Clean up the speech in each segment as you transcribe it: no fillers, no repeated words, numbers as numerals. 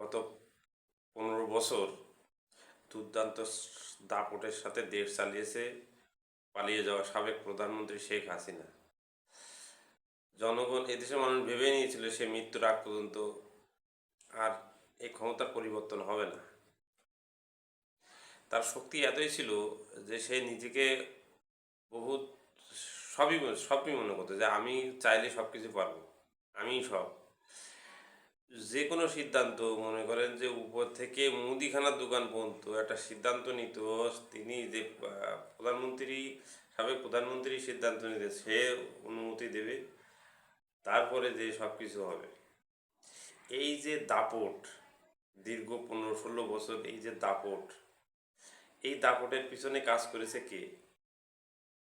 গত 15 বছর দুর্দান্ত দাপটের সাথে দেশ চালিয়েছে পালিয়ে যাওয়া সাবেক প্রধানমন্ত্রী শেখ হাসিনা। জনগণ এদেশের মানুষ ভেবে নিয়েছিল সে মৃত্যুর আগ পর্যন্ত আর এই ক্ষমতার পরিবর্তন হবে না। তার শক্তি এতই ছিল যে সে নিজেকে বহুত সবই মনে করতো যে আমি চাইলে সব কিছু পারবো, আমি সব যে কোনো সিদ্ধান্ত, মনে করেন যে উপর থেকে মুদিখানার দোকান পর্যন্ত একটা সিদ্ধান্ত নিত তিনি, যে প্রধানমন্ত্রী, সাবেক প্রধানমন্ত্রী সিদ্ধান্ত নিতে সে অনুমতি দেবে, তারপরে যে সব কিছু হবে। এই যে দাপট, দীর্ঘ 15-16 বছর এই যে দাপট, এই দাপটের পিছনে কাজ করেছে কে?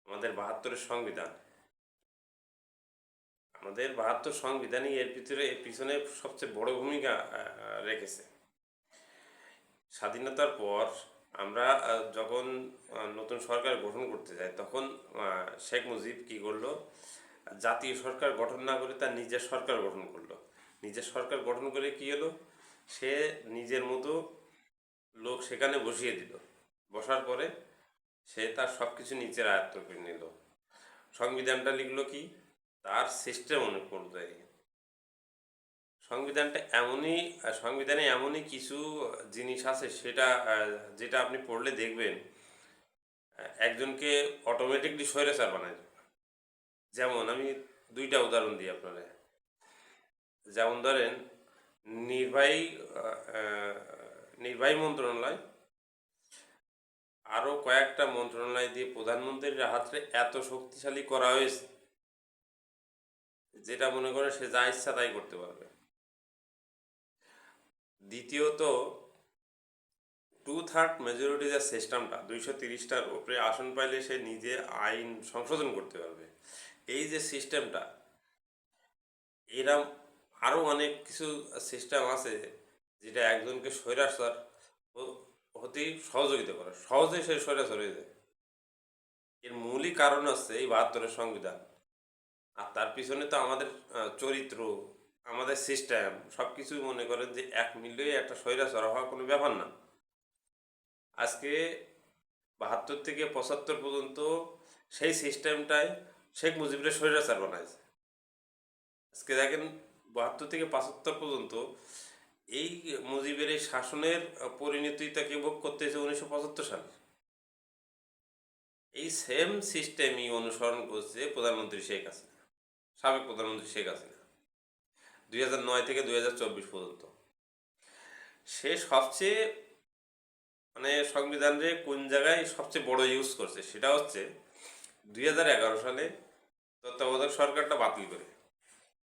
আমাদের 72-এর সংবিধান। আমাদের 72 সংবিধানই এর পিছনে সবচেয়ে বড় ভূমিকা রেখেছে। স্বাধীনতার পর আমরা যখন নতুন সরকার গঠন করতে যাই, তখন শেখ মুজিব কি করলো? জাতীয় সরকার গঠন না করে তার নিজের সরকার গঠন করলো। নিজের সরকার গঠন করে কি হলো? সে নিজের মতো লোক সেখানে বসিয়ে দিল। বসার পরে সে তার সব কিছু নিচের আয়ত্ত করে নিল। সংবিধানটা লিখলো কি? তার সিস্টেম অনুযায়ী। সংবিধানে এমনই কিছু জিনিস আছে যেটা আপনি পড়লে দেখবেন একজনকে অটোমেটিকলি স্বৈরাচার বানায় দেবে। যেমন আমি 2টা উদাহরণ দিই আপনারা। যেমন ধরেন নির্বাহী নির্বাহী মন্ত্রণালয়, আরও কয়েকটা মন্ত্রণালয় দিয়ে প্রধানমন্ত্রীর হাতে এত শক্তিশালী করা হয়েছে যেটা মনে করে সে যা ইচ্ছা তাই করতে পারবে। দ্বিতীয়ত, 2/3 মেজরিটি যে সিস্টেমটা, 230টার উপরে আসন পাইলে সে নিজে আইন সংশোধন করতে পারবে। এই যে সিস্টেমটা, এরম আরও অনেক কিছু সিস্টেম আছে যেটা একজনকে স্বৈরাচার হতে সহযোগিতা করে, সহজেই সে স্বৈরাচার হয়ে যায়। এর মূলই কারণ হচ্ছে এই 72-এর সংবিধান। আর তার পিছনে তো আমাদের চরিত্র, আমাদের সিস্টেম সব কিছুই মনে করেন যে এক মিলিয়ে একটা স্বৈরাচার হওয়া কোনো ব্যাপার না। আজকে 72 থেকে 75 পর্যন্ত সেই সিস্টেমটাই শেখ মুজিবের স্বৈরাচার বানাইছে। আজকে দেখেন 72 থেকে 75 পর্যন্ত এই মুজিবের এই শাসনের পরিণতি তাকে ভোগ করতেছে 1975 সালে। এই সেম সিস্টেমই অনুসরণ করছে প্রধানমন্ত্রী শেখ হাসিনা, সাবেক প্রধানমন্ত্রী শেখ হাসিনা 2009 থেকে 2024 পর্যন্ত। সে সবচেয়ে সংবিধানের কোন জায়গায় সবচেয়ে বড় ইউজ করছে সেটা হচ্ছে 2011 সালে তত্ত্বাবধায়ক সরকারটা বাতিল করে।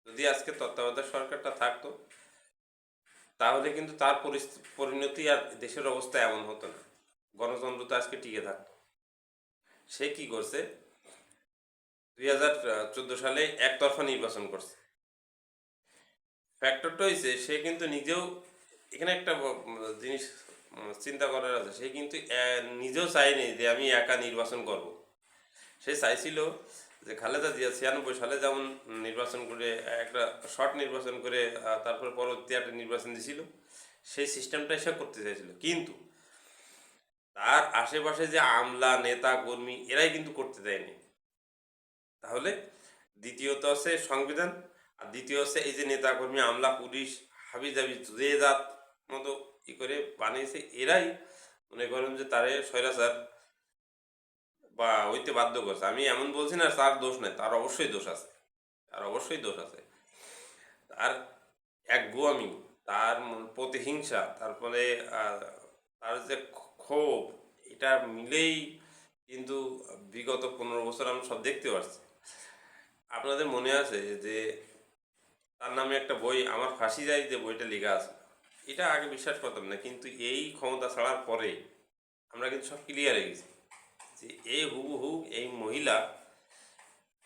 যদি আজকে তত্ত্বাবধায়ক সরকারটা থাকতো তাহলে কিন্তু তার পরিণতি আর দেশের অবস্থা এমন হতো না, গণতন্ত্র তো আজকে টিকে থাকতো। সে কি করছে? 2014 সালে একতরফা নির্বাচন করছে। ফ্যাক্টরটা হয়েছে সে কিন্তু নিজেও, এখানে একটা জিনিস চিন্তা করার আছে, সে কিন্তু নিজেও চায়নি যে আমি একা নির্বাচন করব। সে চাইছিল যে খালেদা জিয়া 96 সালে যেমন নির্বাচন করে একটা শর্ট নির্বাচন করে তারপর পরবর্তী একটা নির্বাচন দিয়েছিল, সেই সিস্টেমটাই সে করতে চাইছিল। কিন্তু তার আশেপাশে যে আমলা, নেতা, কর্মী এরাই কিন্তু করতে দেয়নি। তাহলে দ্বিতীয়ত হচ্ছে সংবিধান, আর দ্বিতীয় হচ্ছে এই যে নেতা, কর্মী, আমলা, পুলিশ, হাবিজাবি যে জাত মতো করে বানিয়েছে, এরাই মনে করেন যে তারে স্বৈরাচার বা হইতে বাধ্য করছে। আমি এমন বলছি না তার দোষ নাই, তার অবশ্যই দোষ আছে, তার অবশ্যই দোষ আছে। তার এক গোয়ামি, তার প্রতিহিংসা, তারপরে তার যে ক্ষোভ, এটা মিলেই কিন্তু বিগত 15 বছর আমরা সব দেখতে পাচ্ছি। আপনাদের মনে আছে যে তার নামে একটা বই, আমার ফাঁসি যায়, যে বইটা লেখা আছে, এটা আগে বিশ্বাস করতাম না, কিন্তু এই ক্ষমতা ছাড়ার পরে আমরা কিন্তু সব ক্লিয়ার হয়ে গেছি যে এই হুবহু এই মহিলা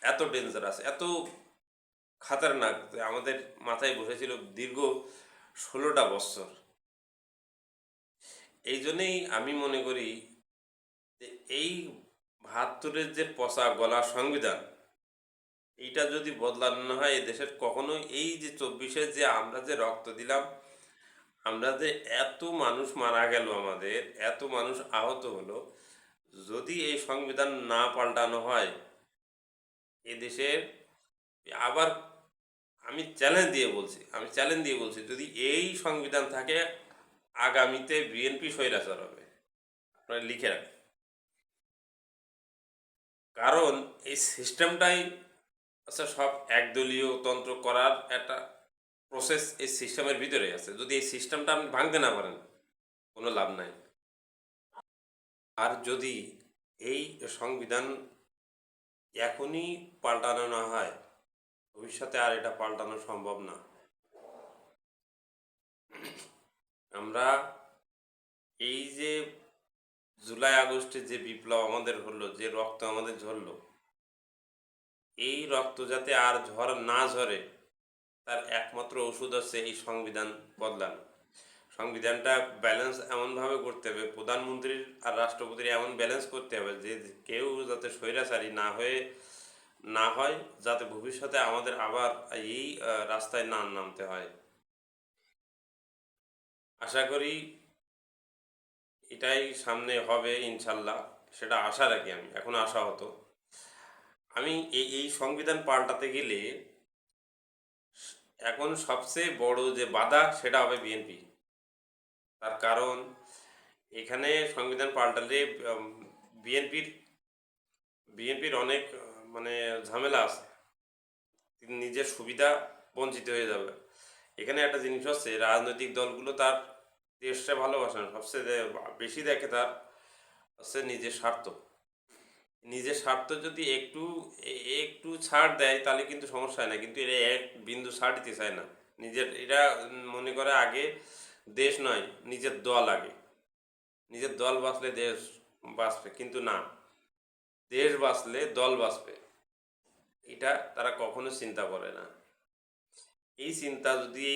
এত ডেঞ্জারাস, এত খাতারনাক যে আমাদের মাথায় বসেছিল দীর্ঘ 16টা বছর। এই জন্যেই আমি মনে করি যে এই 72-এর যে পচা গলা সংবিধান, এইটা যদি বদলানো না হয়, এই দেশের কখনোই এই যে 24-এর যে আমরা যে রক্ত দিলাম, আমরা যে এত মানুষ মারা গেল, আমাদের এত মানুষ আহত হলো, যদি এই সংবিধান না পাল্টানো হয় এদেশের আবার, আমি চ্যালেঞ্জ দিয়ে বলছি যদি এই সংবিধান থাকে আগামীতে বিএনপি স্বৈরাচার হবে। আপনারা লিখে রাখেন, কারণ এই সিস্টেমটাই আচ্ছা সব একদলীয় তন্ত্র করার একটা প্রসেস এই সিস্টেমের ভিতরে আছে। যদি এই সিস্টেমটা আপনি ভাঙতে না পারেন কোনো লাভ নাই। আর যদি এই সংবিধান এখনই পাল্টানো না হয়, ভবিষ্যতে আর এটা পাল্টানো সম্ভব না। আমরা এই যে জুলাই আগস্টে যে বিপ্লব আমাদের হলো, যে রক্ত আমাদের ঝরলো, এই রক্ত যাতে আর না ঝরে তার একমাত্র ওষুধ হচ্ছে এই সংবিধান বদলানো। সংবিধানটা ব্যালেন্স এমনভাবে করতে হবে, প্রধানমন্ত্রীর আর রাষ্ট্রপতির এমন ব্যালেন্স করতে হবে যে কেউ যাতে স্বৈরাচারী না হয়, যাতে ভবিষ্যতে আমাদের আবার এই রাস্তায় না নামতে হয়। আশা করি এটাই সামনে হবে ইনশাল্লাহ, সেটা আশা রাখি। আমি এখন আশাহত। আমি এই সংবিধান পাল্টাতে গেলে এখন সবচেয়ে বড় যে বাধা সেটা হবে বিএনপি। তার কারণ এখানে সংবিধান পাল্টালে বিএনপির বিএনপির অনেক মানে ঝামেলা আছে, নিজের সুবিধা বঞ্চিত হয়ে যাবে। এখানে একটা জিনিস হচ্ছে, রাজনৈতিক দলগুলো তার দেশটা ভালোবাসে না, সবচেয়ে বেশি দেখে তার হচ্ছে নিজের স্বার্থ যদি একটু একটু ছাড় দেয় তাহলে কিন্তু সমস্যা হয় না, কিন্তু এরা এক বিন্দু ছাড় দিতে চায় না। এরা মনে করে আগে দেশ নয়, নিজের দল আগে। নিজের দল বাঁচলে দেশ বাঁচবে, কিন্তু না, দেশ বাঁচলে দল বাঁচবে, এটা তারা কখনো চিন্তা করে না। এই চিন্তা যদি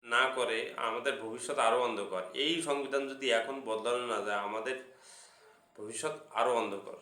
না করে আমাদের ভবিষ্যৎ আরও অন্ধকার। এই সংবিধান যদি এখন বদলানো না যায়, আমাদের ভবিষ্যৎ আরও অন্ধকার।